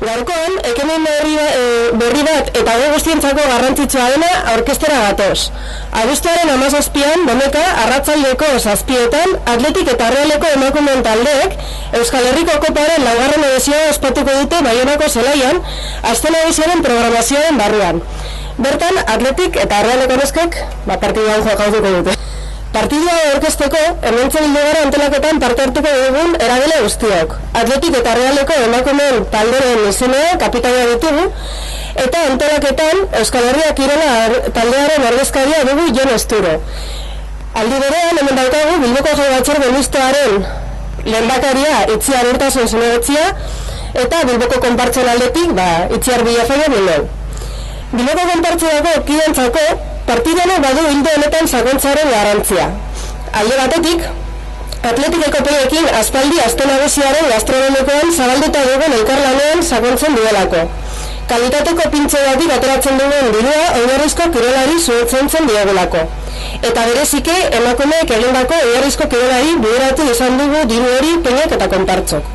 Gaurkoan, ekimen berri bat eta goi guztientzako garrantzitsua dena aurkeztera gatoz. Abuztuaren 17an, Domeka, arratsaldeko 7etan, Atletik eta Realeko emakumeen taldeek Euskal Herriko Koparen 4. edizioa ospatuko dute Baionako zelaian, aste nagusiaren programazioaren barruan. Bertan, Atletik eta Realeko neskek, partiduan jokatuko dute. Partidua aurkezteko, hementxe bildu gara antolaketan parte hartuko dugun eragile guztiok. Atletik eta Realeko emakumeen talderen izunea kapitaina ditugu, eta antolaketan Euskal Herria Kirola taldearen ordezkaria dugu Jon Esturo. Aldi berean, hemen daukagu Bilboko Jai Batzorde Mistoaren lehendakaria Itziar Urtasun Zinegotzia, eta Bilboko konpartzen aldetik, Itziar Villafaña Bilbao. Bilboko konpartzeako kidentzako, partidano badu hildo honetan sakontzaren garantzia. Alde batetik, Atletikeko peiekin aspaldi aste nagusiaren gastronomikoan zabalduta dugun elkarlanean sakontzen duelako. Kalitateko pintxegatik ateratzen dugun dirua oinarrizko kirolari zuzentzen diegulako. Eta berezike emakumeek egindako oinarrizko kirolari bideratu izan dugu diru hori peinek eta konpartzok.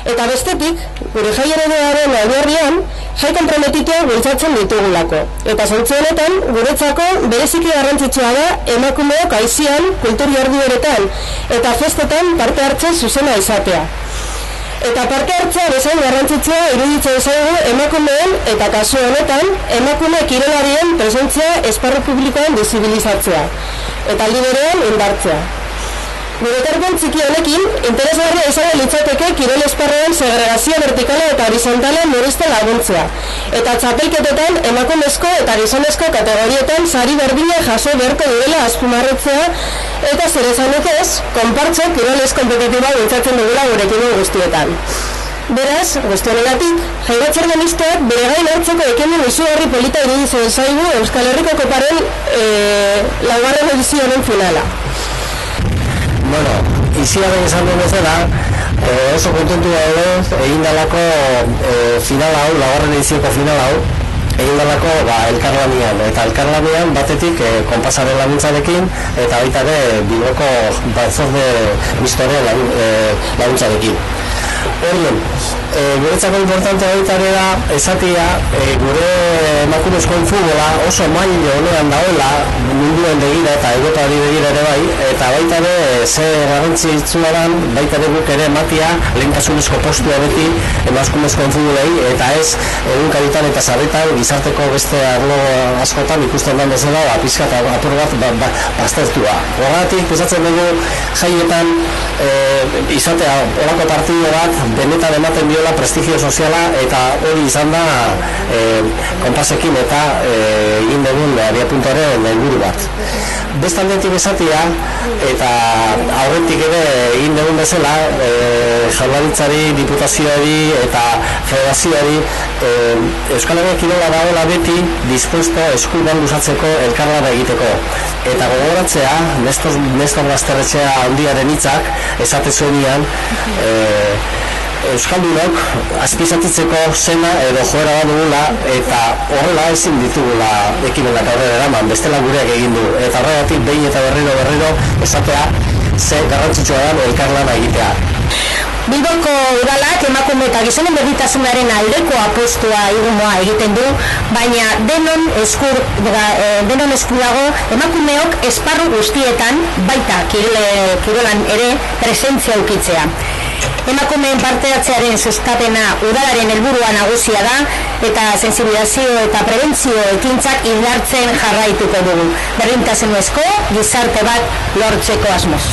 Eta bestetik, gure jai ereduaren oinarrian, jai konprometitua bultzatzen ditugulako. Eta zentzu honetan, guretzako bereziki garrantzitsua da emakumeok aizian, kultur jardueretan eta festetan parte hartze zuzena izatea. Eta parte hartzea bezain garrantzitsua iruditzen zaigu emakumeen eta kasu honetan emakume kirolarien presentzia esparru publikoan bisibilizatzea. Eta aldi berean indartzea. Gure ekarpen txiki honekin, interesgarria izango litzateke kirol esparruan segregazio vertikala eta horizontala murrizten laguntzea. Eta txapelketetan emakumezko eta gizonezko kategorietan sari berdina jaso beharko direla azpimarratzea eta zer esanik ez, konpartzo kirolez kompetitiba bultzatzen dugula gure ekimen guztietan. Beraz, guztionegatik, Jai Batzorde Mistoak bere gain hartzeko ekimen izugarri polita iruditzen zaigu Euskal Herriko Koparen 4. edizio honen finala. Bueno, iziaren izan duen bezala, oso kontentu daude egin dalako final hau, 4. edizioko final hau, egin dalako elkarlanean. Eta elkarlanean batetik konpasaren laguntzarekin eta baita ere Bilboko Batzorde Mistoaren laguntzarekin. Orduan, guretzako importante baita ere da esatia gure emakumezkoen futbola oso mailo honean dagoela munduen begira eta Europari begira ere bai, eta baita ere ze garrantzitsua dan baita ere guk ere ematia lehentasunezko postua beti emakumezkoen futbolei eta ez egunkaritan eta saretan gizarteko beste arlo askotan ikusten den bezala pixka eta apur bat baztertua. Horregatik pensatzen dugu jaietan izatea horako partidu bat benetan ematen diola prestigio soziala eta hori izan da konpasekin eta egin dugun abiapuntuaren helburu bat. Bestaldetik esatia eta aurretik ere egin dugun bezala Jaurlaritzari, Diputazioari eta Federazioari Euskal Herria Kirola dagoela beti dispuesto eskudan luzatzeko elkarlana egiteko. Eta gogoratzea, Nestor Basterretxea handiaren hitzak esate zuenian Euskaldunok azpizatitzeko zena edo joera bat dugula eta horrela ezin ditugula ekimenak aurrera eraman, bestela gureak egin du. Eta horregatik behin eta berriro esatea ze garrantzitsua da elkarlana egitea. Bilboko udalak emakume eta gizonen berdintasunaren aldeko apostua irmoa egiten du, baina denon esku dago emakumeok esparru guztietan baita kirolan ere presentzia ukitzea. Emakumeen parte-hartzearen sustapena udalaren helburua nagusia da eta sentsibilizazio eta prebentzio ekintzak indartzen jarraituko dugu. Berdintasunezko gizarte bat lortzeko asmoz.